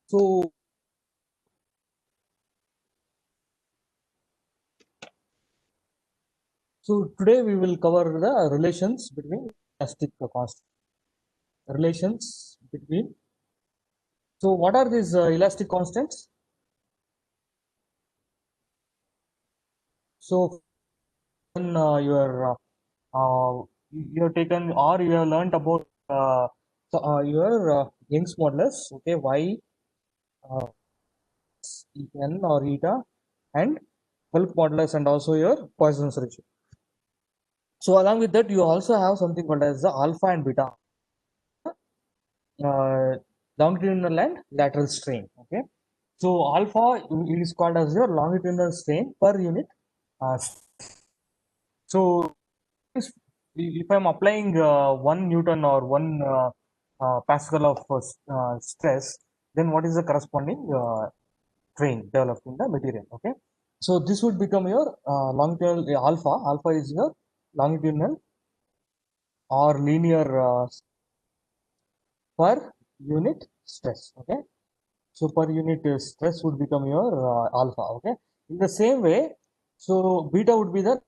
So today we will cover the relations between elastic constant. Relations between. So what are these elastic constants? So when you have taken or you have learnt about your Young's modulus, okay, y uh, n or eta, and bulk modulus, and also your Poisson's ratio. So along with that, you also have something called as the alpha and beta, uh, longitudinal and lateral strain. Okay, so alpha is called as your longitudinal strain per unit. So if I'm applying 1 Newton or 1 Pascal of stress, then what is the corresponding strain developed in the material? Okay, so this would become your longitudinal alpha. Alpha is your longitudinal or linear per unit stress. Okay, so per unit stress would become your alpha. Okay, in the same way, so beta would be the,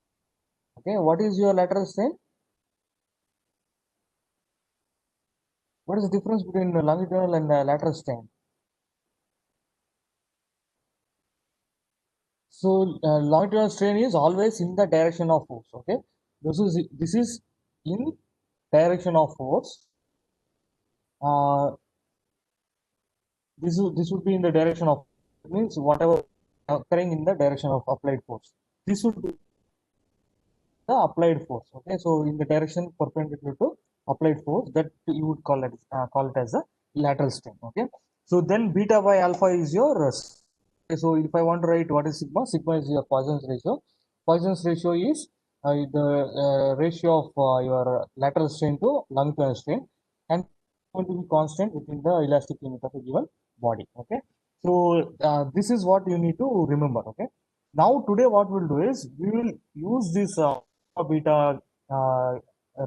okay, what is your lateral strain? What is the difference between longitudinal and lateral strain? So longitudinal strain is always in the direction of force. Okay, this is in direction of force. uh, this would be in the direction of, means whatever occurring in the direction of applied force, this would be the applied force. Okay, so in the direction perpendicular to applied force, that you would call it as a lateral strain. Okay, so then beta by alpha is your okay, so if I want to write what is sigma, sigma is your Poisson's ratio. Poisson's ratio is the ratio of your lateral strain to longitudinal strain, and going to be constant within the elastic limit of a given body. Okay, so this is what you need to remember. Okay, now today what we'll do is we will use this beta uh,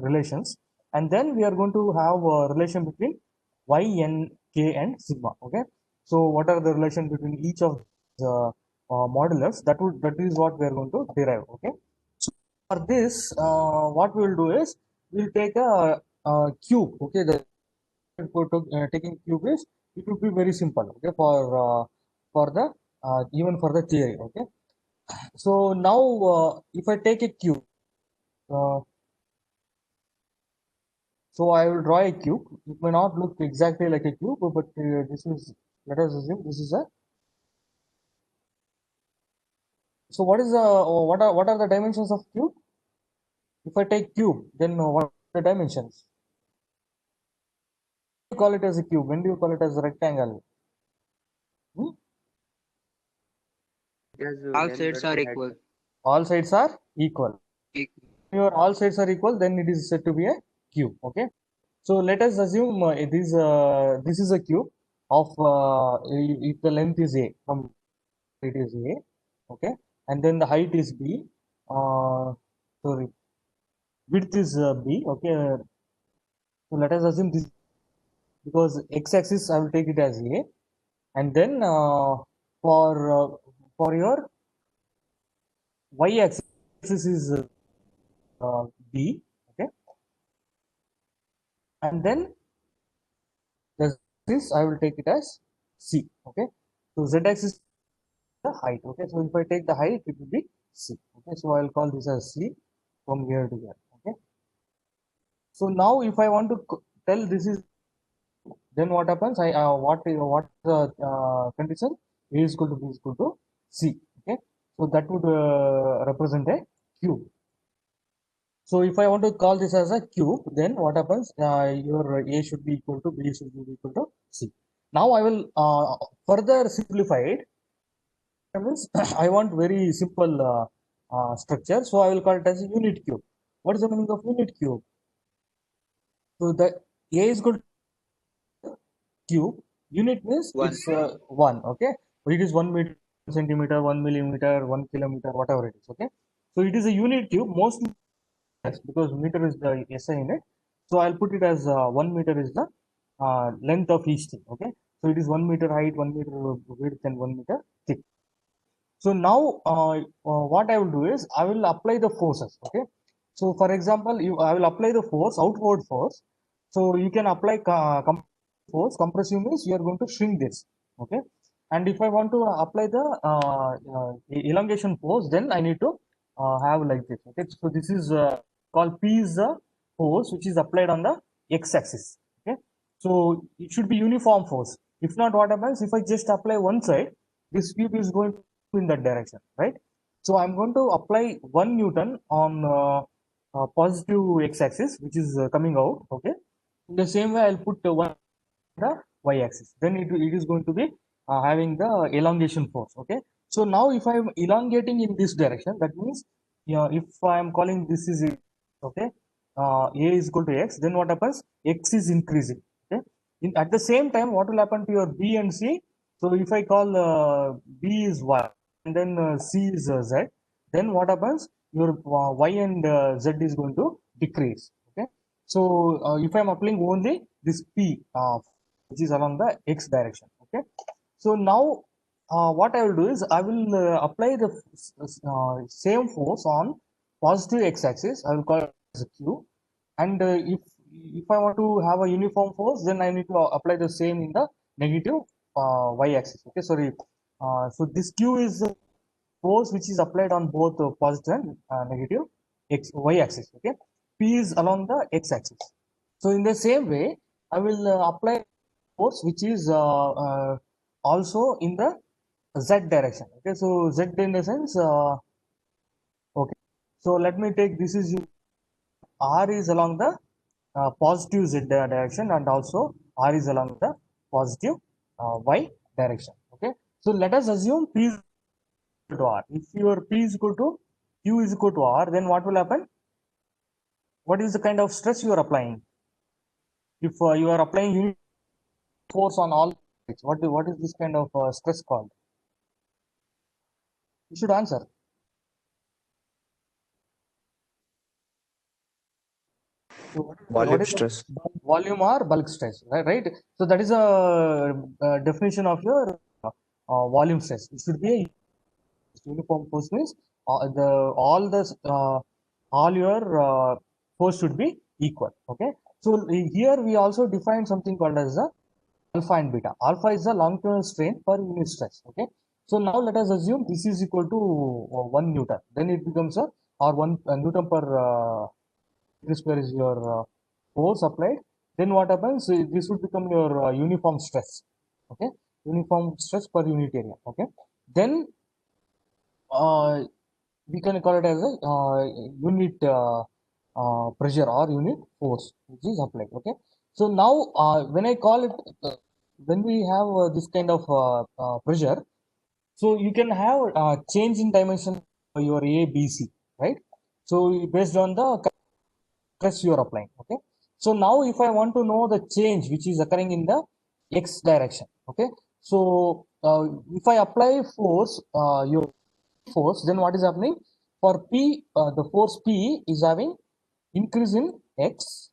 relations, and then we are going to have a relation between y, n, k, and sigma. Okay, so what are the relation between each of the modulus? That is what we are going to derive. Okay, so for this, what we will do is we'll take a cube. Okay, the taking cube is, it would be very simple. Okay, for the even for the theory. Okay, so now if I take a cube, uh, so I will draw a cube. It may not look exactly like a cube, but this is, let us assume this is a. So what is the what are the dimensions of cube? If I take cube, then what are the dimensions? You call it as a cube. When do you call it as a rectangle? Hmm? All sides are equal. All sides are equal. When your all sides are equal, then it is said to be a cube. Okay. So let us assume this is a cube of if the length is a, from it is a, okay, and then the height is b, sorry, width is b. Okay, so let us assume this, because x-axis I will take it as a, and then for your y-axis is b. Okay, and then this I will take it as c. Okay, so z-axis the height. Okay, so if I take the height, it will be c. Okay, so I'll call this as c from here to here. Okay, so now if I want to tell this is, then what happens? What the condition? A is equal to b is equal to c. Okay, so that would represent a cube. So if I want to call this as a cube, then what happens? Your a should be equal to b should be equal to c. Now I will further simplify it. Means I want very simple structure, so I will call it as a unit cube. What is the meaning of unit cube? So the a is equal to cube. Unit means One. it's one. Okay, so it is 1 meter, centimeter, 1 millimeter, 1 kilometer, whatever it is. Okay, so it is a unit cube. Mostly because meter is the SI unit, so I'll put it as 1 meter is the length of each thing. Okay, So it is 1 meter height, 1 meter width, and 1 meter thick. So now what I will do is I will apply the forces. Okay. So for example, I will apply the force, outward force. So you can apply force. Compressive means you are going to shrink this. Okay. And if I want to apply the elongation force, then I need to have like this. Okay. So this is called P is the force which is applied on the x-axis. Okay. So it should be uniform force. If not, what happens if I just apply one side? This cube is going in that direction, right? So I'm going to apply 1 Newton on positive x-axis, which is coming out. Okay. In the same way, I'll put one the y-axis. Then it is going to be having the elongation force. Okay. So now if I'm elongating in this direction, that means if I am calling this is okay, a is equal to x, then what happens? X is increasing. Okay. At the same time, what will happen to your b and c? So if I call b is y and then c is z, then what happens? Your y and z is going to decrease. Okay. So if I'm applying only this p which is along the x direction. Okay. So now what I will do is I will apply the same force on positive x-axis. I will call it as a q. And if I want to have a uniform force, then I need to apply the same in the negative y-axis. Okay. Sorry. So this q is the force which is applied on both positive and negative y-axis. Okay. P is along the x-axis. So in the same way, I will apply force which is also in the z direction. Okay, so z in the sense okay. So let me take this is r is along the positive z direction, and also r is along the positive y direction. Okay, so let us assume p is equal to r. If your p is equal to q is equal to r, then what will happen? What is the kind of stress you are applying? If you are applying unit force on all, what is this kind of stress called? You should answer. So what Volume is the stress. volume or bulk stress, right? Right. So that is a, definition of your volume stress. It should be a uniform force means the all your force should be equal. Okay. So here we also define something called as the alpha and beta. Alpha is the long-term strain per unit stress. Okay. So now let us assume this is equal to 1 Newton. Then it becomes a or 1 Newton per meter square is your force applied. Then what happens? This would become your uniform stress. Okay. Uniform stress per unit area. Okay. Then uh, we can call it as a unit pressure or unit force which is applied. Okay. So now when I call it when we have this kind of pressure, so you can have change in dimension for your A, B, C, right? So based on the stress you are applying. Okay. So now if I want to know the change which is occurring in the x direction. Okay. So if I apply force, your force, then what is happening? For P, the force P is having increase in x,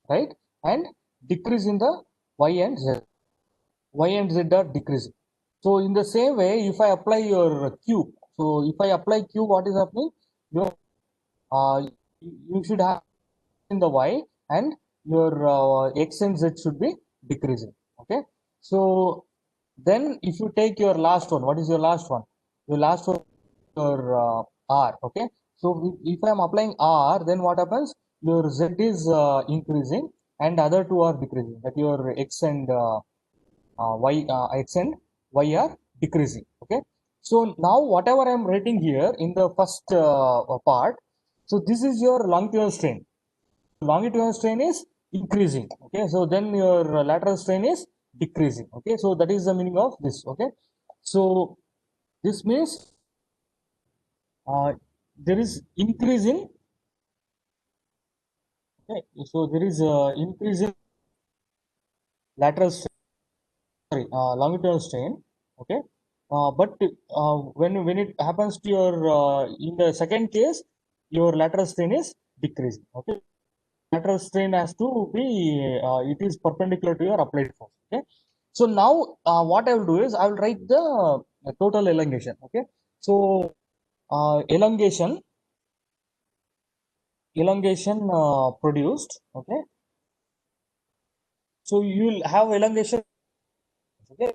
right? And decrease in the y and z. Y and z are decreasing. So in the same way, if I apply your Q, so if I apply Q, what is happening? Your you should have in the y, and your x and z should be decreasing. Okay. So then if you take your last one, what is your last one? Your last one, your r. Okay. So if I am applying r, then what happens? Your z is increasing and other two are decreasing, that your x and x and y are decreasing. Okay. So now whatever I am writing here in the first part, so this is your longitudinal strain. Longitudinal strain is increasing. Okay. So then your lateral strain is decreasing. Okay. So that is the meaning of this. Okay. So this means there is increase in, okay, so there is increase in lateral strain, sorry, longitudinal strain. Okay. But when it happens to your in the second case, your lateral strain is decreasing. Okay. Lateral strain has to be it is perpendicular to your applied force. Okay. So now what I will do is I will write the total elongation. Okay, so elongation produced. Okay, so you will have elongation. Okay,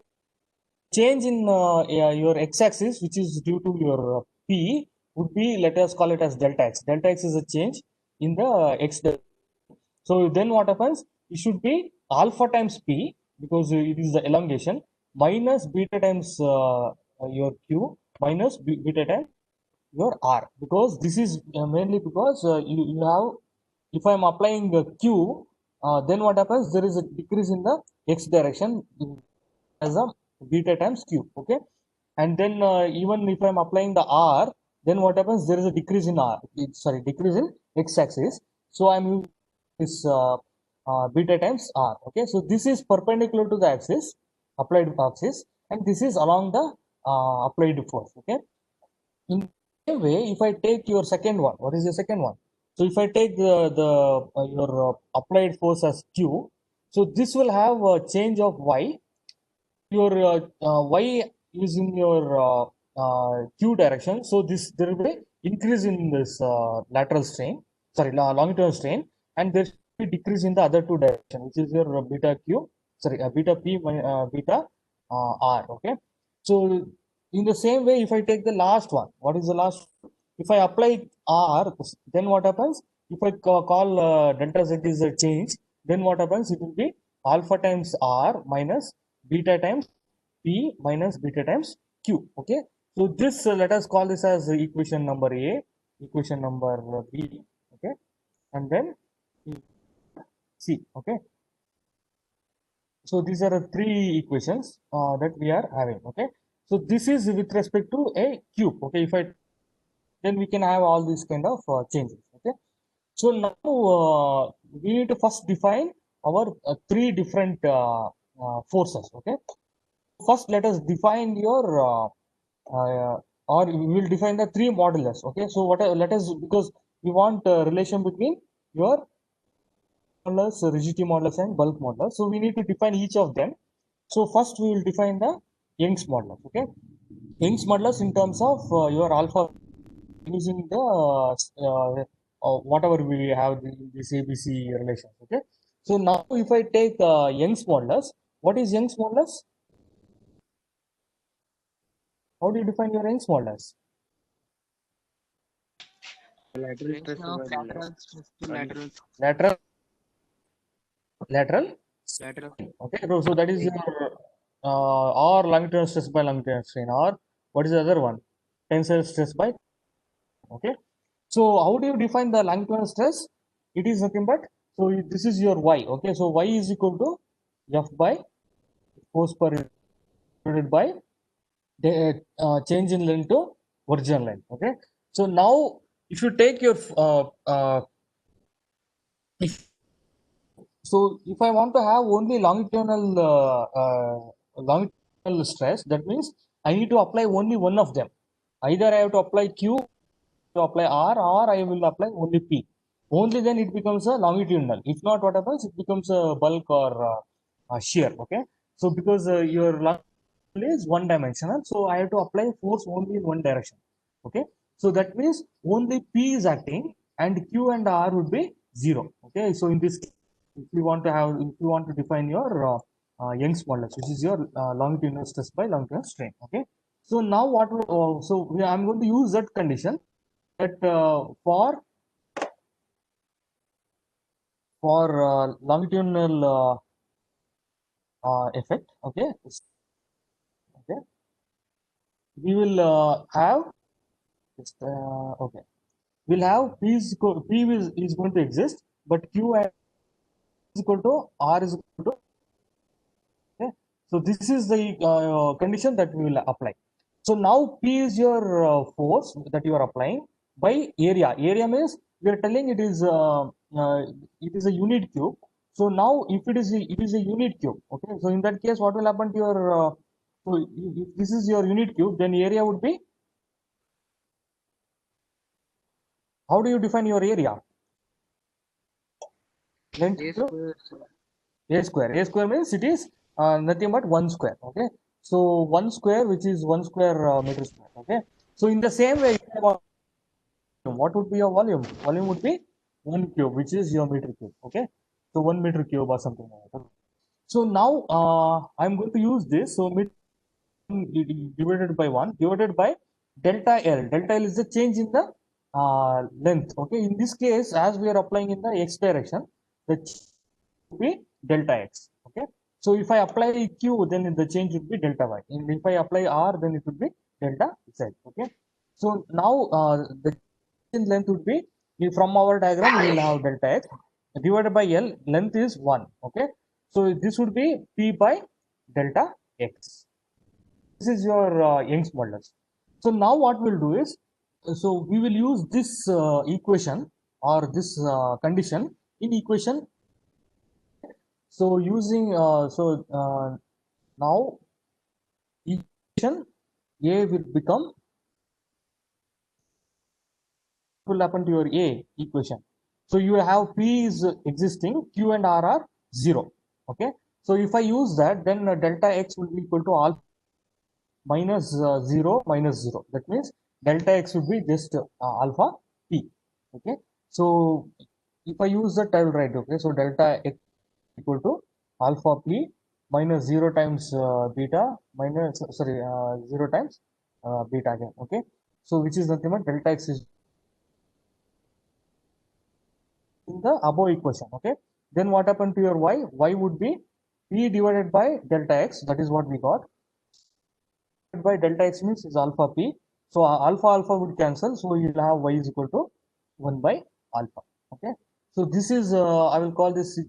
change in your x-axis, which is due to your p, would be, let us call it as delta x. Delta x is a change in the x. So then what happens? It should be alpha times p, because it is the elongation, minus beta times your q, minus beta times your r, because this is mainly because you have, if I am applying q, then what happens? There is a decrease in the x direction as a beta times q. Okay, and then even if I'm applying the r, then what happens? There is a decrease in r, sorry, decrease in x-axis. So I'm using this beta times r. Okay, so this is perpendicular to the axis, applied axis, and this is along the applied force. Okay, in the same way, if I take your second one, what is the second one? So if I take the your applied force as q, so this will have a change of y. Your y is in your q direction, so this, there will be increase in this lateral strain, sorry, longitudinal strain, and there should be decrease in the other two direction, which is your beta q, sorry, beta p, beta r. Okay, so in the same way, if I take the last one, what is the last? If I apply r, then what happens? If I call delta z is a change, then what happens? It will be alpha times r minus beta times p minus beta times q. Okay, so this let us call this as equation number a, equation number b. Okay, and then c. Okay, so these are the three equations that we are having. Okay, so this is with respect to a cube. Okay, if I, then we can have all these kind of changes. Okay, so now we need to first define our three different forces. Okay, first let us define your or we will define the three modulus. Okay, so what let us, because we want relation between your modulus, rigidity modulus, and bulk modulus, so we need to define each of them. So first we will define the Young's modulus. Okay, Young's modulus in terms of your alpha, using the whatever we have this ABC relation. Okay, so now if I take Young's modulus, what is Young's modulus? How do you define your Young's modulus? Lateral stress Relation of over lateral stress to lateral Lateral lateral lateral. Okay, so that is your or longitudinal stress by longitudinal strain, or what is the other one? Tensile stress by. Okay, so how do you define the longitudinal stress? It is nothing but, so this is your y. Okay, so y is equal to f by force per unit divided by the change in length to original length. Okay, so now if you take your if so if I want to have only longitudinal stress, that means I need to apply only one of them. Either I have to apply q, to apply r, or I will apply only p. Only then it becomes a longitudinal. If not, what happens? It becomes a bulk or shear. Okay, so because your longitudinal is one dimensional, so I have to apply force only in one direction. Okay, so that means only p is acting and q and r would be zero. Okay, so in this case, if you want to have, if you want to define your Young's modulus, which is your longitudinal stress by longitudinal strain. Okay, so now what I'm going to use that condition, that for longitudinal effect. Okay, okay, we will have okay, we'll have p is going to exist, but q is equal to r is equal to. Okay, so this is the condition that we will apply. So now p is your force that you are applying by area. Area means we are telling it is a unit cube. So now if it is a unit cube. Okay, so in that case, what will happen to your so if this is your unit cube, then area would be, how do you define your area? Length A to square. a square. A square means it is nothing but 1 square. Okay, so 1 square, which is 1 square meter square. Okay, so in the same way, what would be your volume? Volume would be 1 cube, which is your meter cube. Okay, so 1 meter cube or something like that. So now I'm going to use this. So meter divided by 1 divided by delta L. Delta L is the change in the length. Okay, in this case, as we are applying in the x direction, the change would be delta x. Okay, so if I apply q, then the change would be delta y. And if I apply r, then it would be delta z. Okay, so now the change in length would be, from our diagram we will have delta x divided by L. Length is 1. Okay, so this would be p by delta x. This is your Young's modulus. So now what we'll do is, so we will use this equation or this condition in equation. So using now equation A will become, will happen to your A equation. So you have P is existing, Q and R are 0. Okay. So if I use that, then delta X will be equal to alpha minus 0 minus 0. That means delta X would be just alpha P. Okay. So if I use that, I will write, okay, so delta X equal to alpha P minus 0 times beta minus, 0 times beta again. Okay. So which is nothing but delta X is in the above equation. Okay, then what happened to your y? Y would be p divided by delta x. That is what we got. By delta x means is alpha p. So alpha alpha would cancel. So you will have y is equal to 1 by alpha. Okay, so this is I will call this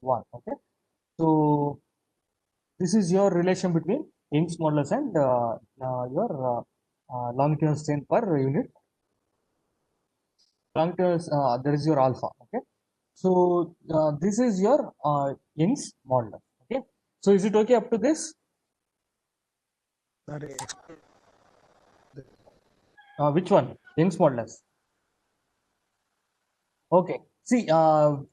1. Okay, so this is your relation between Young's modulus and your longitudinal strain per unit. Longitudinal, there is your alpha. Okay, so this is your Young's modulus. Okay, so is it okay up to this? Sorry. Which one? Young's modulus. Okay. See, know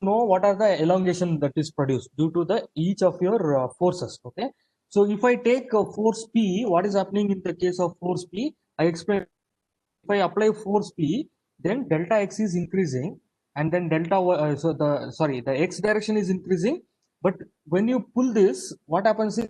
what are the elongation that is produced due to the each of your forces. Okay. So if I take force P, what is happening in the case of force P? I explain. If I apply force P, then delta X is increasing, and then delta Y, the X direction is increasing. But when you pull this, what happens is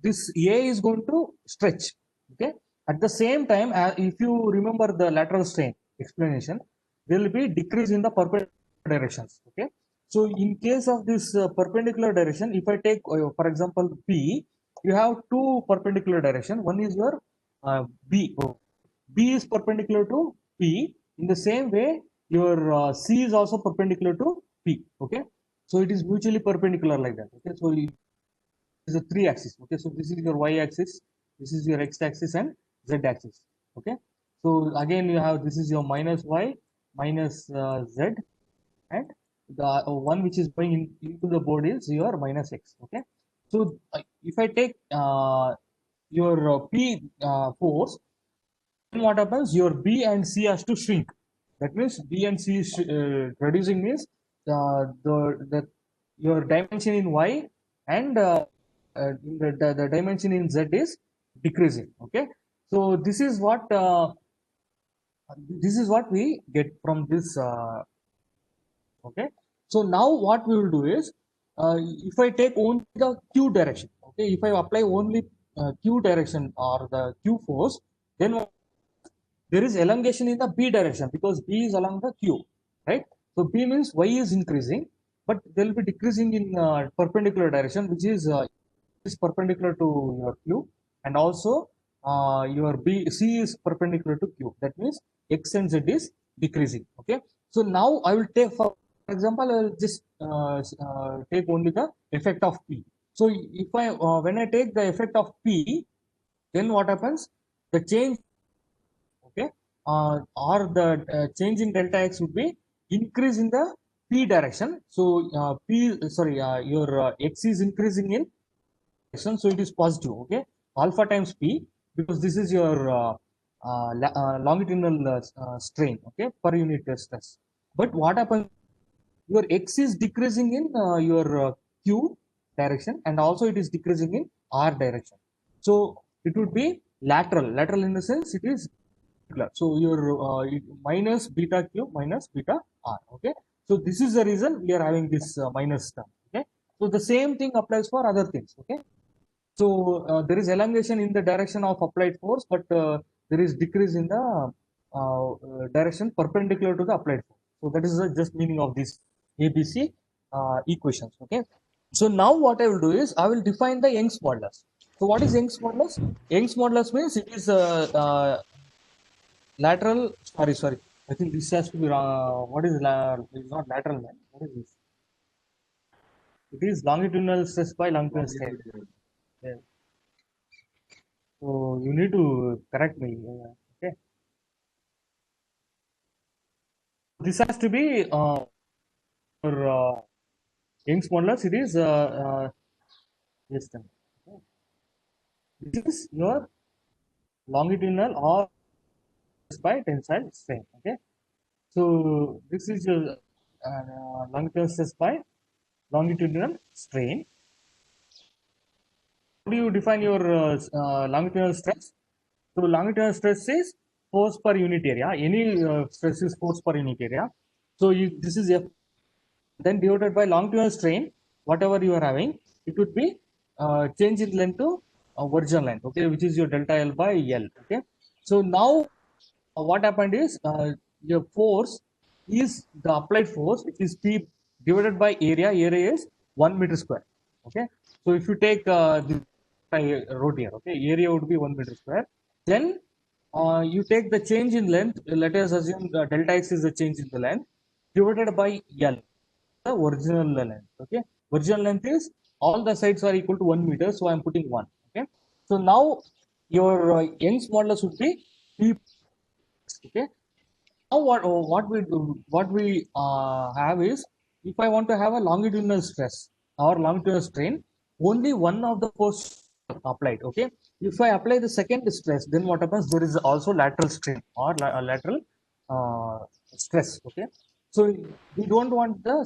this A is going to stretch. Okay. At the same time, if you remember the lateral strain explanation, there will be decrease in the perpendicular directions. Okay. So in case of this perpendicular direction, if I take, for example, P, you have two perpendicular direction. One is your B. B is perpendicular to P. In the same way, your C is also perpendicular to P. Okay. So it is mutually perpendicular like that. Okay. So is a three axis. Okay, so this is your y axis, this is your x axis and z axis. Okay, so again you have, this is your minus y minus z, and the one which is going into the board is your minus x. Okay, so if I take your p force, then what happens? Your b and c has to shrink. That means b and c is reducing, means the your dimension in y and the dimension in z is decreasing. Okay, so this is what we get from this. Okay, so now what we will do is, if I take only the q direction, okay, if I apply only q direction or the q force, then there is elongation in the b direction because b is along the q, right? So b means y is increasing, but there will be decreasing in perpendicular direction, which is perpendicular to your q, and also your b c is perpendicular to q. That means x and z is decreasing. Okay, so now I will take, for example, I will just take only the effect of p. So if I when I take the effect of p, then what happens? The change, okay, or the change in delta x would be increase in the p direction. So your x is increasing in direction, so it is positive. Okay, alpha times p, because this is your longitudinal strain, okay, per unit stress. But what happens your x is decreasing in your q direction, and also it is decreasing in r direction. So it would be lateral. Lateral in the sense it is particular. So your minus beta q minus beta r. Okay. So this is the reason we are having this minus term. Okay. So the same thing applies for other things. Okay. So there is elongation in the direction of applied force, but there is decrease in the direction perpendicular to the applied force. So that is the just meaning of this ABC equations. Okay. So now what I will do is I will define the Young's modulus. So what is Young's modulus? Young's modulus means it is lateral. Sorry. I think this has to be what is it's not lateral, man. What is this? It is longitudinal stress by longitudinal strain. Yeah. So you need to correct me. Okay. This has to be for Young's modulus. It is yes, then. Okay. This is your longitudinal or by tensile strain. Okay. So this is your longitudinal stress by longitudinal strain. How do you define your longitudinal stress? So longitudinal stress is force per unit area. Any stress is force per unit area. So this is F, then divided by longitudinal strain, whatever you are having, it would be change in length to original length, okay, which is your delta L by L. Okay. So now what happened is your force is the applied force, which is P divided by area. Area is 1 meter square. Okay. So if you take the I wrote here, okay, area would be 1 meter square. Then you take the change in length. Let us assume delta x is the change in the length divided by L, the original length. Okay. Original length is all the sides are equal to 1 meter. So I'm putting 1. Okay. So now your Young's modulus would be P. Okay. Now what we have is, if I want to have a longitudinal stress or longitudinal strain, only one of the force applied. Okay. If I apply the second stress, then what happens? There is also lateral strain or lateral uh, stress. Okay. So we don't want the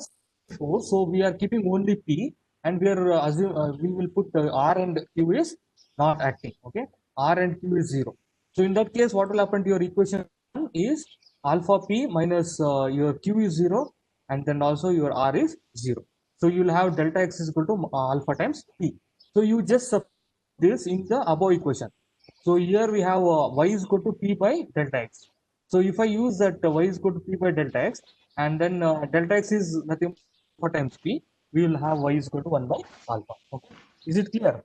force, so we are keeping only P, and we are we will put R and Q is not acting. Okay. R and Q is 0. So in that case, what will happen to your equation is alpha P minus your Q is 0, and then also your R is 0. So you will have delta x is equal to alpha times P. So you just substitute this in the above equation. So here we have y is equal to P by delta x. So if I use that y is equal to P by delta x, and then delta x is nothing but times P, we will have y is equal to 1 by alpha. Okay. Is it clear?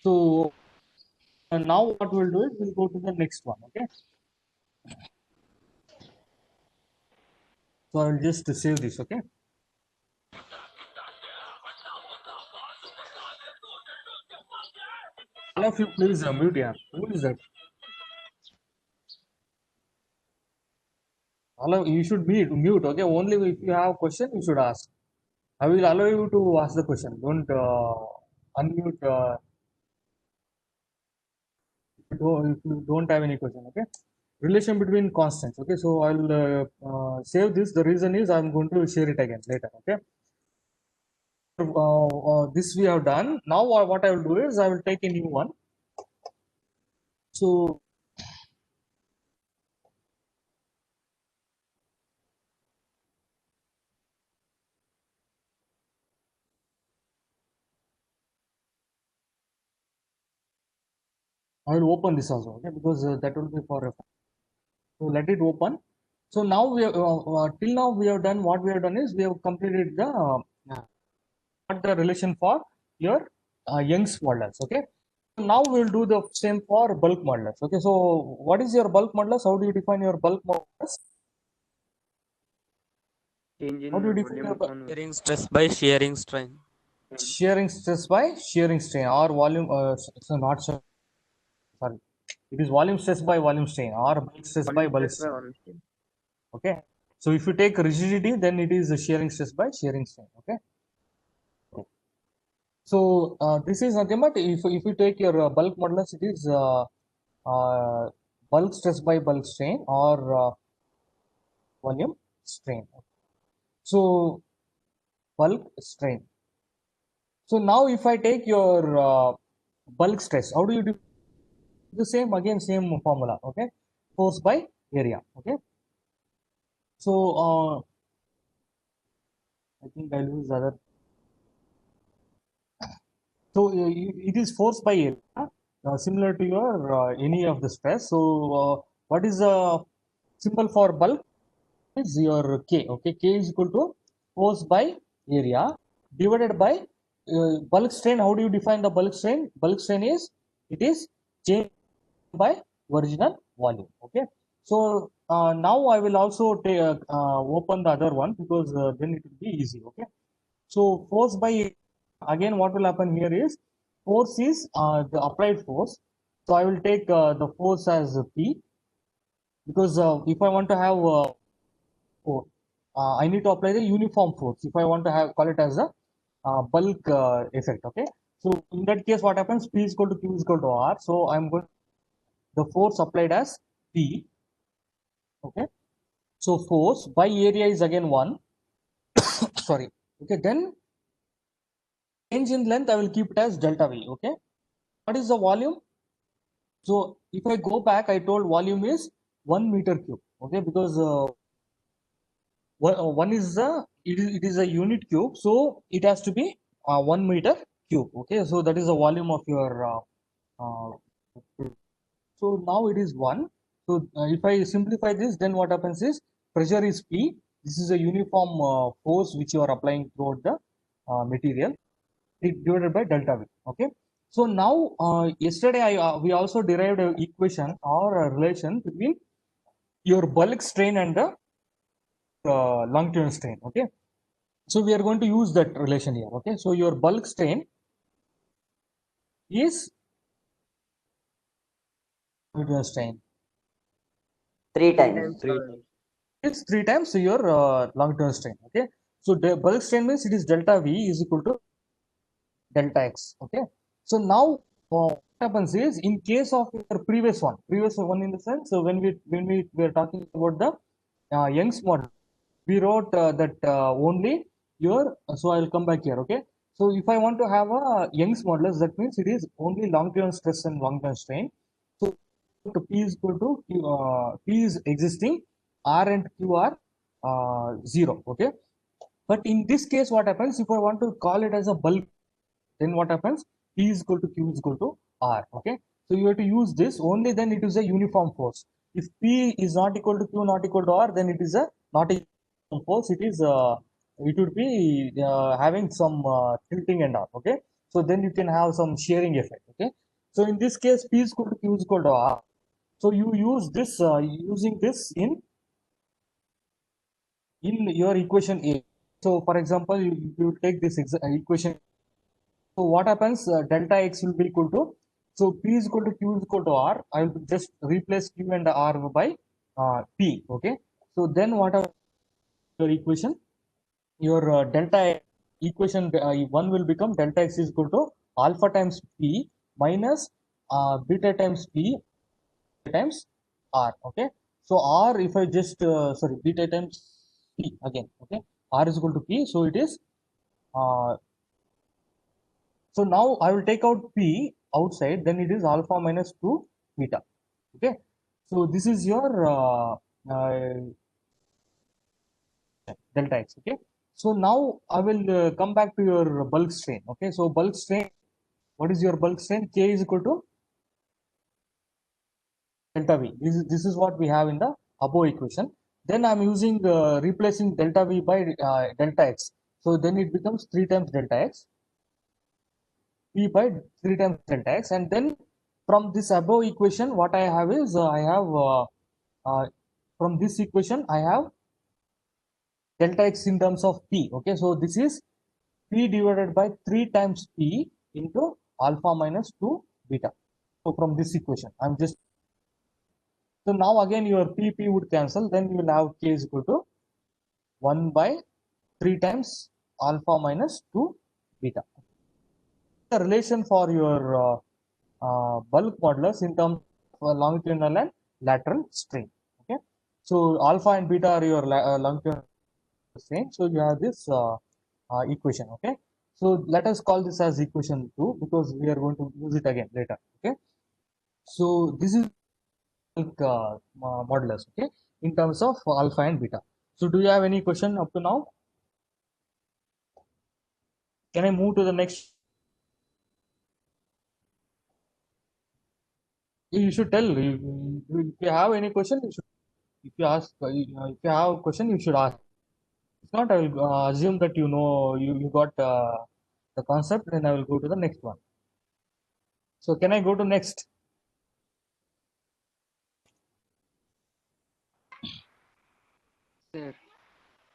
So now what we'll do is we'll go to the next one. Okay. So I will just save this. Okay. All of you, please mute. Yeah. Who is that? All of you should mute. Mute. Okay. Only if you have question, you should ask. I will allow you to ask the question. Don't unmute if you don't have any question. Okay. Relation between constants. Okay. So I'll save this. The reason is I'm going to share it again later. Okay. This we have done. Now what I will do is I will take a new one. So I will open this also. Okay. Because that will be for reference. So let it open. So now we have, till now we have done, what we have done is we have completed the what the relation for your Young's modulus. Okay. So now we will do the same for bulk modulus. Okay. So what is your bulk modulus? How do you define your bulk modulus? Change How do you in define volume your upon Shearing stress by shearing strain. shearing stress by shearing strain or volume? So not sorry. It is volume stress by volume strain or bulk stress by volume bulk stress by strain. volume strain. Okay. So if you take rigidity, then it is shearing stress by shearing strain. Okay. So this is nothing but if you take your bulk modulus, it is bulk stress by bulk strain or volume strain. So bulk strain. So now if I take your bulk stress, how do you do the same? Again, same formula. Okay, force by area. Okay, so I think I lose other. So it is force by area, similar to your any of the stress. So what is the symbol for bulk? Is your K. Okay, K is equal to force by area divided by bulk strain. How do you define the bulk strain? Bulk strain is, it is change by original volume. Okay, so now I will also open the other one, because then it will be easy. Okay, so force by, again what will happen here is, force is the applied force. So I will take the force as P, because if I want to have force, I need to apply the uniform force if I want to have call it as a bulk effect. Okay, so in that case what happens, P is equal to Q is equal to R. So I'm going the force applied as P. Okay, so force by area is again 1. Sorry. Okay, then change in length I will keep it as delta V. Okay, what is the volume? So if I go back, I told volume is 1 meter cube. Okay, because one is it is a unit cube, so it has to be 1 meter cube. Okay, so that is the volume of your uh, so now it is 1. So if I simplify this, then what happens is, pressure is P. This is a uniform force which you are applying throughout the material, it divided by delta V. Okay, so now yesterday we also derived an equation or a relation between your bulk strain and the longitudinal strain. Okay, so we are going to use that relation here. Okay, so your bulk strain is longitudinal strain Three times. Three times. is 3 times your longitudinal strain. Okay, so the bulk strain means it is delta V is equal to delta X. Okay, so now what happens is, in case of your previous one in the sense, so when we were talking about the Young's model, we wrote that only your, so I will come back here. Okay, so if I want to have a Young's modulus, that means it is only long-term stress and long-term strain. So P is equal to P is existing, R and Q are 0. Okay, but in this case what happens, if I want to call it as a bulk, then what happens, P is equal to Q is equal to R. Okay, so you have to use this only, then it is a uniform force. If P is not equal to Q, not equal to R, then it is a not a uniform force, it is it would be having some tilting and all. Okay, so then you can have some shearing effect. Okay, so in this case P is equal to Q is equal to R. So you use this using this in your equation A. So for example, you take this equation. So what happens? Delta X will be equal to, so P is equal to Q is equal to R. I will just replace Q and R by P. Okay. So then what are your equation? Your delta equation one will become delta X is equal to alpha times P minus beta times P times R. Okay. So R, if I just sorry, beta times P again. Okay. R is equal to P. So it is so now I will take out P outside, then it is alpha minus 2 beta. Okay. So this is your delta X. Okay. So now I will come back to your bulk strain. Okay. So bulk strain, what is your bulk strain? K is equal to delta V. This is what we have in the above equation. Then I'm using replacing delta V by delta X. So then it becomes 3 times delta X. P by 3 times delta X, and then from this above equation what I have is I have from this equation I have delta X in terms of P. Okay, so this is P divided by 3 times P into alpha minus 2 beta. So from this equation I'm just, so now again your P would cancel, then you will have K is equal to 1 by 3 times alpha minus 2 beta. The relation for your bulk modulus in terms of longitudinal and lateral strain. Okay, So alpha and beta are your longitudinal strain. So you have this equation. Okay. So let us call this as equation 2 because we are going to use it again later. Okay. So this is modulus. Okay, in terms of alpha and beta. So do you have any question up to now? Can I move to the next? You should tell. If you have any question, you should. If you ask, if you have a question, you should ask. If not, I will assume that you know you got the concept. Then I will go to the next one. So can I go to next? Sir.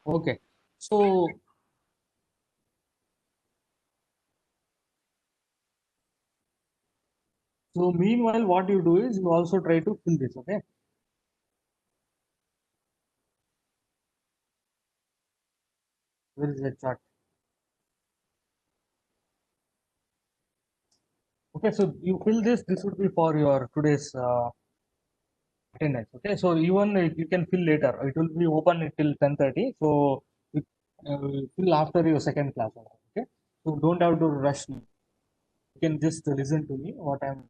Okay. So meanwhile, what you do is you also try to fill this. Okay. Where is the chart? Okay. So you fill this. This would be for your today's attendance. Okay, so even you can fill later. It will be open till 10:30. So you fill after your second class. Okay, so don't have to rush. You can just listen to me what I'm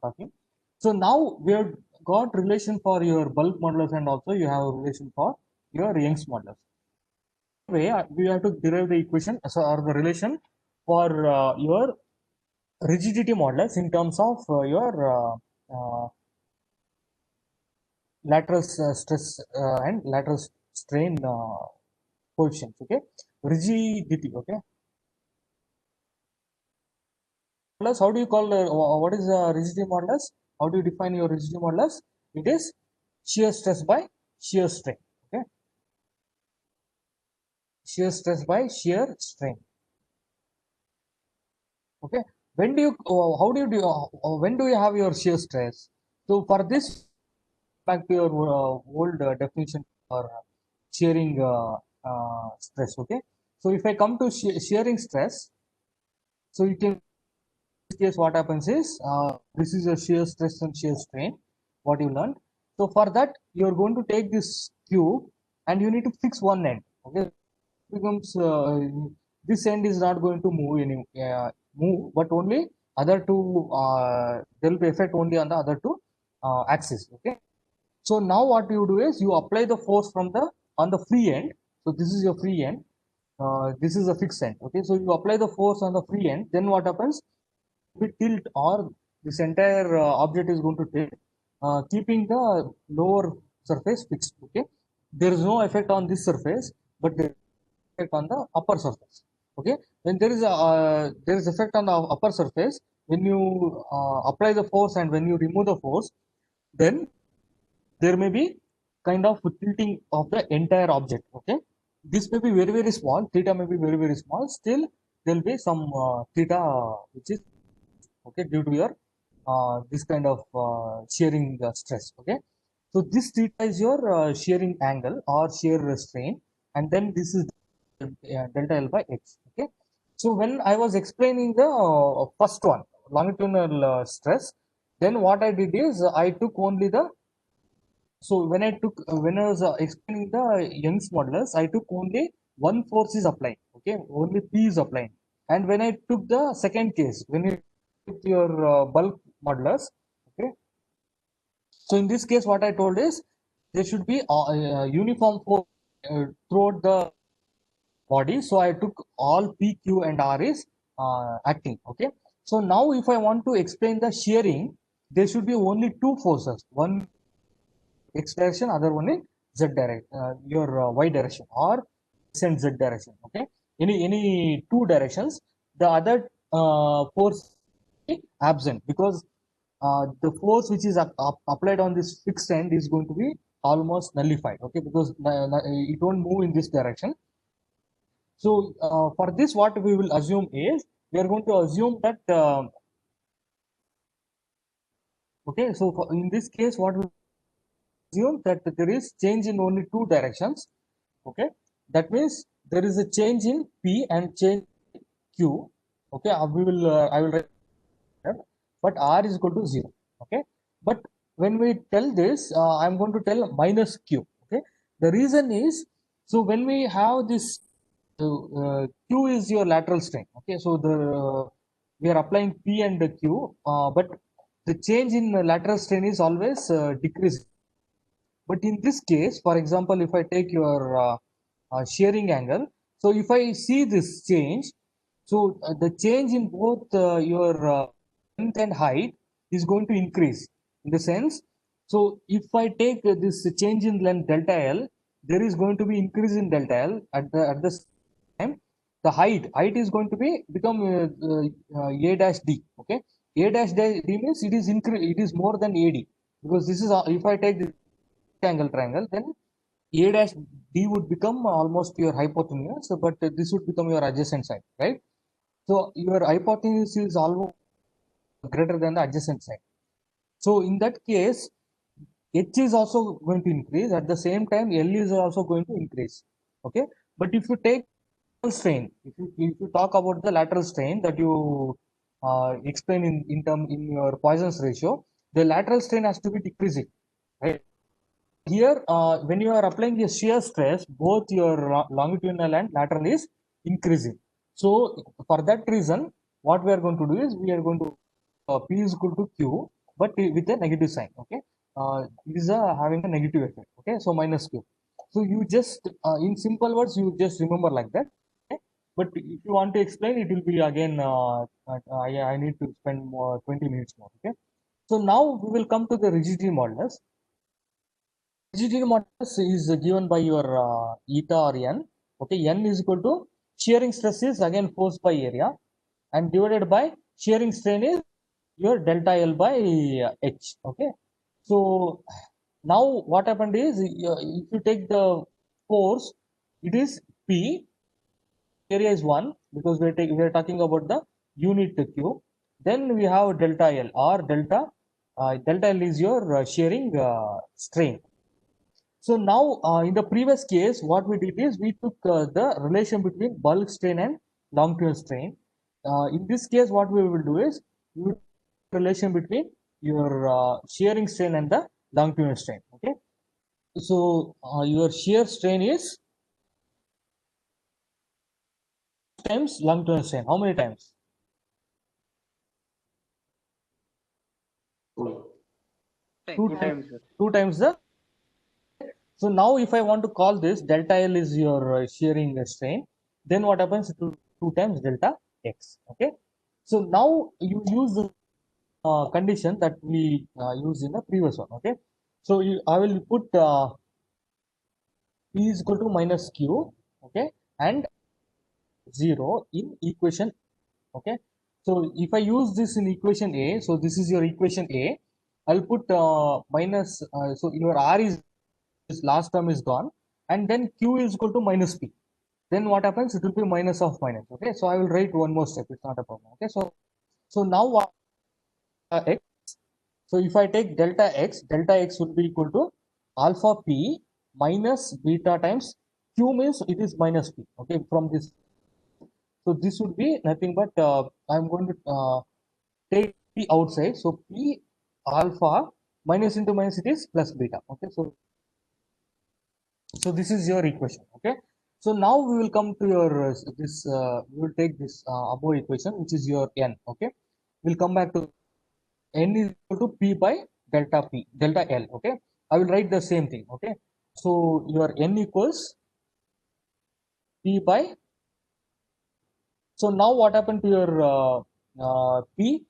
talking. So now we have got relation for your bulk modulus and also you have a relation for your Young's modulus. Way we have to derive the equation or the relation for your rigidity modulus in terms of your lateral stress and lateral strain coefficients. Okay, rigidity. Okay, plus how do you call what is rigidity modulus? How do you define your rigidity modulus? It is shear stress by shear strain. Okay, shear stress by shear strain. Okay, when do you how do you do when do you have your shear stress? So for this, back to your old definition for shearing stress. Okay, so if I come to shearing stress, so you can this case what happens is this is a shear stress and shear strain what you learned. So for that you are going to take this cube and you need to fix one end. Okay, becomes this end is not going to move any move, but only other two there will be effect only on the other two axis. Okay, so now what you do is you apply the force from the on the free end. So this is your free end, this is a fixed end. Okay, so you apply the force on the free end, then what happens, we tilt or this entire object is going to tilt, keeping the lower surface fixed. Okay, there is no effect on this surface, but there is effect on the upper surface. Okay, when there is effect on the upper surface, when you apply the force and when you remove the force, then there may be kind of tilting of the entire object. Okay, this may be very small, theta may be very small, still there will be some theta which is okay due to your this kind of shearing stress. Okay, so this theta is your shearing angle or shear strain, and then this is delta L by x. Okay, so when I was explaining the first one, longitudinal stress, then what I did is I took only the, so when I was explaining the Young's modulus, I took only one force is applied. Okay, only P is applied. And when I took the second case, when you took your bulk modulus, okay. So in this case, what I told is there should be uniform force throughout the body. So I took all P, Q, and R is acting. Okay. So now if I want to explain the shearing, there should be only two forces. One x direction, other one in z direction, your y direction or x and z direction. Okay, any two directions, the other force is absent because the force which is applied on this fixed end is going to be almost nullified. Okay, because it won't move in this direction. So for this what we will assume is we are going to assume that okay, so in this case what we assume that there is change in only two directions. Okay, that means there is a change in P and change in Q. Okay, we will I will write that, but R is equal to 0. Okay, but when we tell this I'm going to tell minus Q. The reason is, so when we have this Q is your lateral strain. Okay, so we are applying P and the Q, but the change in lateral strain is always decreasing. But in this case, for example, if I take your shearing angle, so if I see this change, so the change in both your length and height is going to increase in the sense. So if I take this change in length delta L, there is going to be increase in delta L at the time. The height is going to be become A dash D. Okay, A dash D means it is increase. It is more than AD, because this is if I take the angle triangle, then A dash D would become almost your hypotenuse, but this would become your adjacent side, right? So your hypotenuse is almost greater than the adjacent side. So in that case, H is also going to increase. At the same time, L is also going to increase. Okay, but if you take strain, if you talk about the lateral strain that you explain in your Poisson's ratio, the lateral strain has to be decreasing, right? Here, when you are applying a shear stress, both your longitudinal and lateral is increasing. So for that reason, what we are going to do is we are going to P is equal to Q, but with a negative sign. Okay, it is having a negative effect. Okay, so minus Q. So you just in simple words, you just remember like that. Okay? But if you want to explain, it will be again. I need to spend more 20 minutes more. Okay. So now we will come to the rigidity modulus. Rigidity modulus is given by your eta or n. Okay, n is equal to shearing stress is again force by area, and divided by shearing strain is your delta L by H. Okay, so now what happened is, if you take the force, it is P, area is 1, because we are talking about the unit Q. Then we have delta L or delta L is your shearing strain. So now in the previous case, what we did is we took the relation between bulk strain and longitudinal strain. In this case, what we will do is we will relation between your shearing strain and the longitudinal strain. Okay, so your shear strain is times longitudinal strain. How many times? Two Two times, sir. Two times the. So now if I want to call this delta L is your shearing strain, then what happens to 2 times delta X. Okay, so now you use the condition that we used in the previous one. Okay, so I will put P is equal to minus Q. Okay, and 0 in equation. Okay, so if I use this in equation A, so this is your equation A, I'll put minus, so your R is, this last term is gone, and then Q is equal to minus P. Then what happens? It will be minus of minus. Okay, so I will write one more step. It's not a problem. Okay, so now what X? So if I take delta X would be equal to alpha P minus beta times Q, means it is minus P. Okay, from this. So this would be nothing but I'm going to take P outside. So P alpha minus into minus, it is plus beta. Okay, so this is your equation. Okay, so now we will come to your this we will take this above equation, which is your n. Okay, we'll come back to n is equal to P by delta L. Okay, I will write the same thing. Okay, so your n equals P by. So now what happened to your P?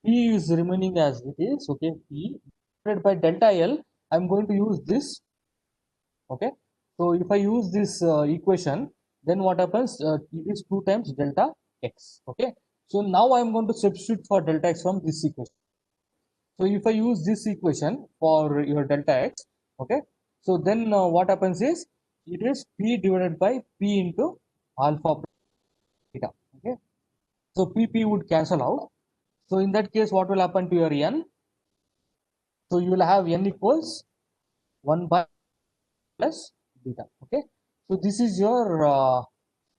P is remaining as it is. Okay, P divided by delta L. I'm going to use this. Okay, so if I use this equation, then what happens? It is 2 times delta X. Okay, so now I'm going to substitute for delta X from this equation. So if I use this equation for your delta X, okay, so then what happens is it is P divided by P into alpha beta. Okay, so PP would cancel out. So in that case, what will happen to your n? So you will have n equals 1 by plus beta. Okay, so this is your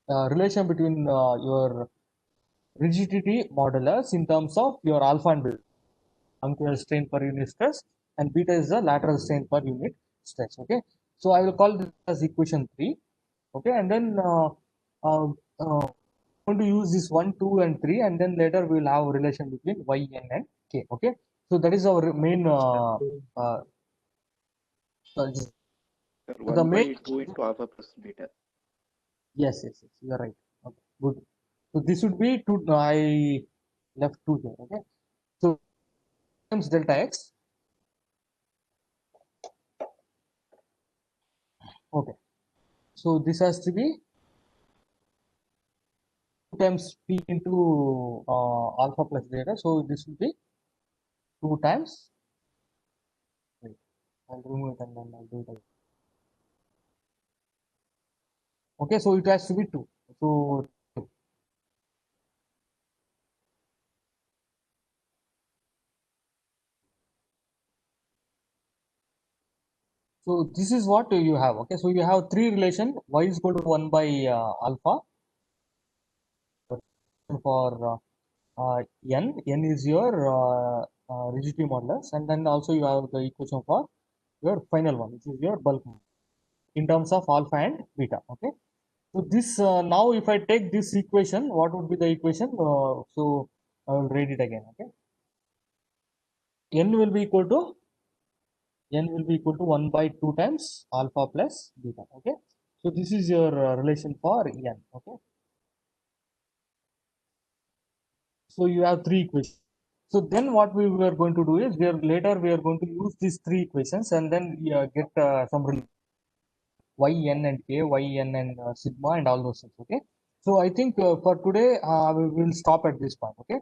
relation between your rigidity modulus in terms of your alpha and beta. Longitudinal strain per unit stress, and beta is the lateral strain per unit stress. Okay, So I will call this as equation 3. Okay, and then going to use this 1, 2, and 3, and then later we will have a relation between y, n, and k. Okay, so that is our main uh, just- Sir, so the 1 by main 2 into alpha plus beta. yes, you are right. Okay, good. So this would be 2. I left 2 here. Okay, so times delta x. Okay, so this has to be 2 times p into alpha plus beta. So this will be 2 times. Wait, I'll remove it and then I'll do it again. Okay, so it has to be 2. So this is what you have. Okay, so you have 3 relation. Y is equal to 1 by alpha for n. N is your rigidity modulus, and then also you have the equation for your final one, which is your bulk in terms of alpha and beta. Okay, so this now if I take this equation, what would be the equation? So I will read it again. Okay, n will be equal to 1 by 2 times alpha plus beta. Okay, so this is your relation for n. Okay, so you have 3 equations. So then what we were going to do is later we are going to use these 3 equations and then get some y n and k, y n and sigma and all those things. Okay, so I think for today we will stop at this point. Okay,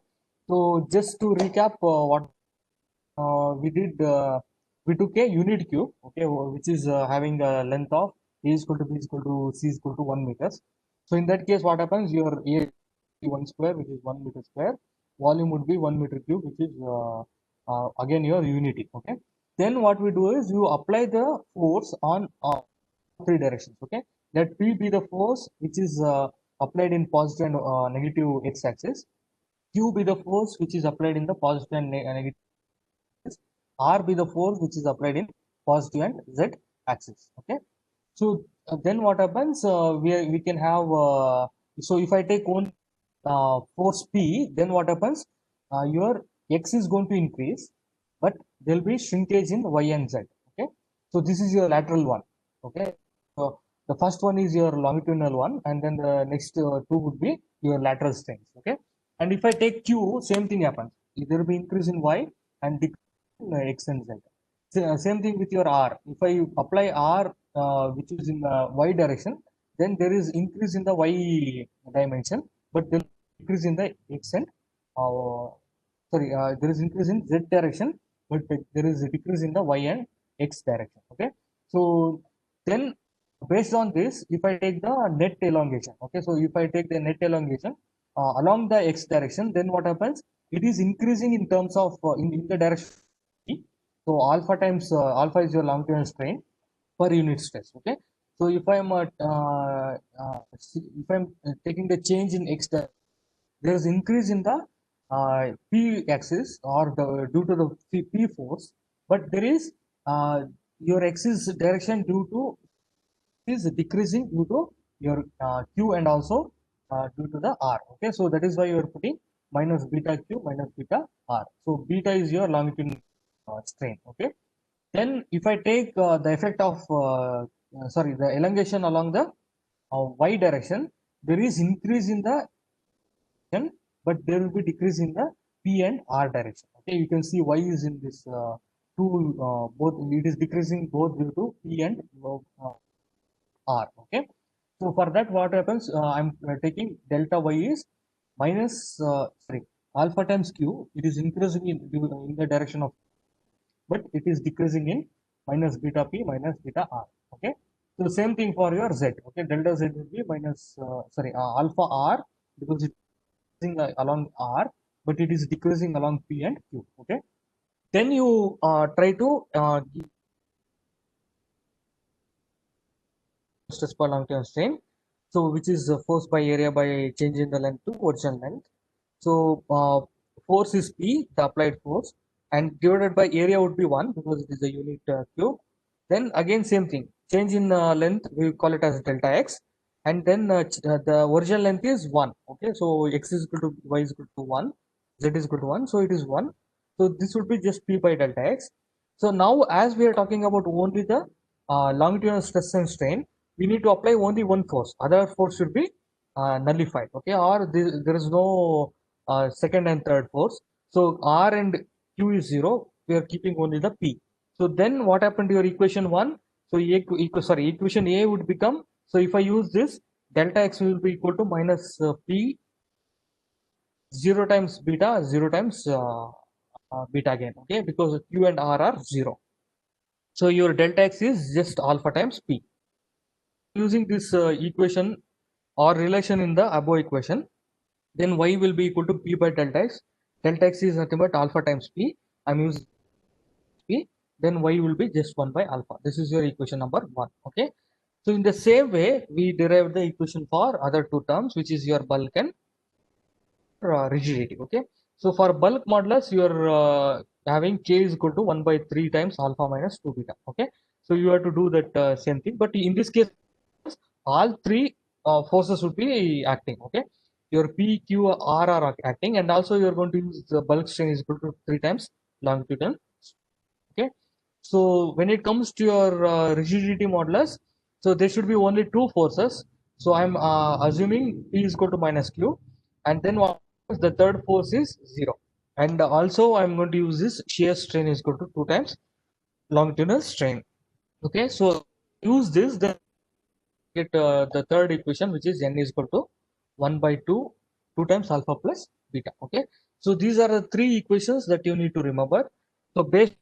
so just to recap what we did, we took a unit cube, okay, which is having a length of a is equal to b is equal to c is equal to 1 meters. So in that case, what happens? Your a 1 square, which is 1 meter square, volume would be 1 meter cube, which is again your unity. Okay, then what we do is you apply the force on 3 directions. Okay, let p be the force which is applied in positive and negative x-axis, q be the force which is applied in the positive and negative, R be the force which is applied in positive and z axis. Okay, so then what happens? We can have so if I take one force P, then what happens? Your x is going to increase, but there will be shrinkage in y and z. Okay, so this is your lateral one. Okay, so the first one is your longitudinal one, and then the next two would be your lateral strength. Okay, and if I take Q, same thing happens. There will be increase in y and decrease in x and z. Same thing with your R. If I apply R, which is in the y direction, then there is increase in the y dimension, but there is decrease in the x and there is increase in z direction, but there is a decrease in the y and x direction. Okay, so then based on this, if I take the net elongation, okay, so if I take the net elongation along the x direction, then what happens? It is increasing in terms of in the direction. So alpha times alpha is your longitudinal strain per unit stress. Okay. So if I'm taking the change in x, there is increase in the p axis or the due to the p force, but there is your axis direction due to is decreasing due to your q and also due to the r. Okay, so that is why you are putting minus beta q minus beta r. So beta is your longitudinal strain. Okay, then if I take the effect of the elongation along the y direction, there is increase in the direction, but there will be decrease in the p and r direction. Okay, you can see y is in this two both, it is decreasing both due to p and r. Okay, so for that what happens? I'm taking delta y is minus alpha times q. It is increasing in the direction of, but it is decreasing in minus beta p minus beta r. Okay, so same thing for your z. Okay, delta z will be minus alpha r, because it is increasing along r, but it is decreasing along p and q. Okay, then you try to give stress per long-term strain, so which is force by area by changing the length to original length. So force is p, the applied force, and divided by area would be 1 because it is a unit cube. Then again same thing, change in length we call it as delta x, and then the original length is 1. Okay, so x is equal to y is equal to 1, z is equal to 1, so it is 1. So this would be just p by delta x. So now as we are talking about only the longitudinal stress and strain, we need to apply only one force, other force should be nullified. Okay, or there is no second and third force. So r and q is 0, we are keeping only the p. So then what happened to your equation 1? So equation A would become, so if I use this, delta x will be equal to minus p 0 times beta 0 times beta again, okay, because q and r are 0. So your delta x is just alpha times p. Using this equation or relation in the above equation, then y will be equal to p by delta x. Delta x is nothing but alpha times p. I'm using p. Then y will be just 1 by alpha. This is your equation number 1. Okay. So in the same way, we derive the equation for other two terms, which is your bulk and rigidity. Okay. So for bulk modulus, you are having k is equal to 1 by 3 times alpha minus 2 beta. Okay. So you have to do that same thing. But in this case, all three forces would be acting. Okay. Your P, Q, R are acting, and also you are going to use the bulk strain is equal to 3 times longitudinal. Okay. So when it comes to your rigidity modulus, so there should be only two forces. So I'm assuming P is equal to minus Q, and then the third force is 0. And also I'm going to use this shear strain is equal to 2 times longitudinal strain. Okay, so use this, then get the third equation, which is n is equal to 1 by 2 times alpha plus beta. Okay, so these are the three equations that you need to remember. So based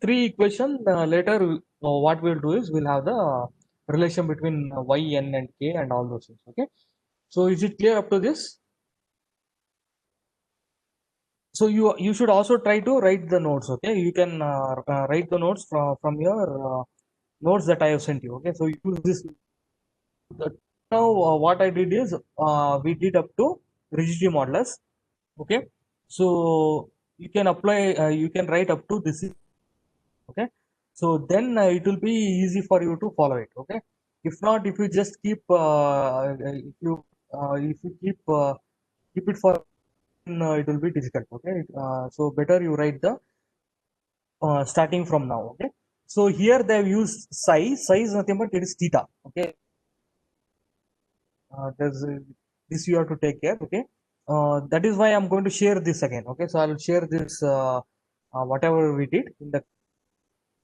three equation, later what we'll do is we'll have the relation between y, n and k and all those things. Okay, so is it clear up to this? So you should also try to write the notes. Okay, you can write the notes from your notes that I have sent you. Okay, so use this. Now what I did is we did up to rigidity modulus. Okay, so you can apply, you can write up to this. Okay, so then it will be easy for you to follow it. Okay, if not, if you just keep if you keep it for it will be difficult. Okay, so better you write the starting from now. Okay, so here they have used psi is nothing but it is theta. Okay, there's this you have to take care. Okay, that is why I'm going to share this again. Okay, so I'll share this whatever we did in the.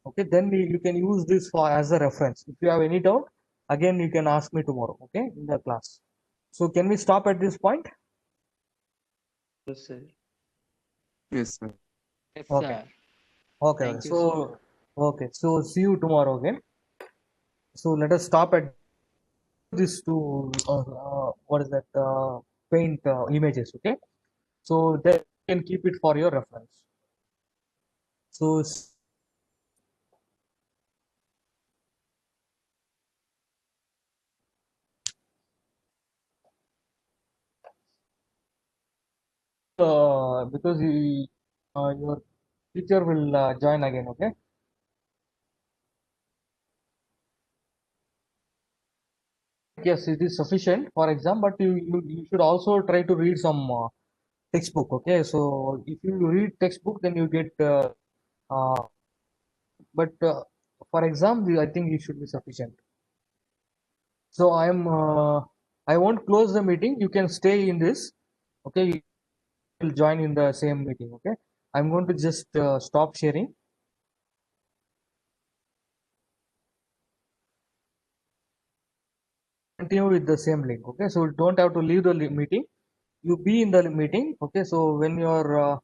Okay, then you can use this for as a reference. If you have any doubt, again you can ask me tomorrow. Okay, in the class. So can we stop at this point? Yes, sir. Yes, sir. Yes, Okay. sir. Okay. Thank you, So okay. So see you tomorrow again. So let us stop at this to what is that paint images. Okay. So then you can keep it for your reference. So because your teacher will join again. Okay. Yes, it is sufficient for exam, but you should also try to read some textbook. Okay, so if you read textbook, then you get uh, but for exam I think it should be sufficient. So I won't close the meeting, you can stay in this. Okay, you will join in the same meeting. Okay, I'm going to just stop sharing, continue with the same link. Okay, so don't have to leave the meeting, you be in the meeting. Okay, so when you're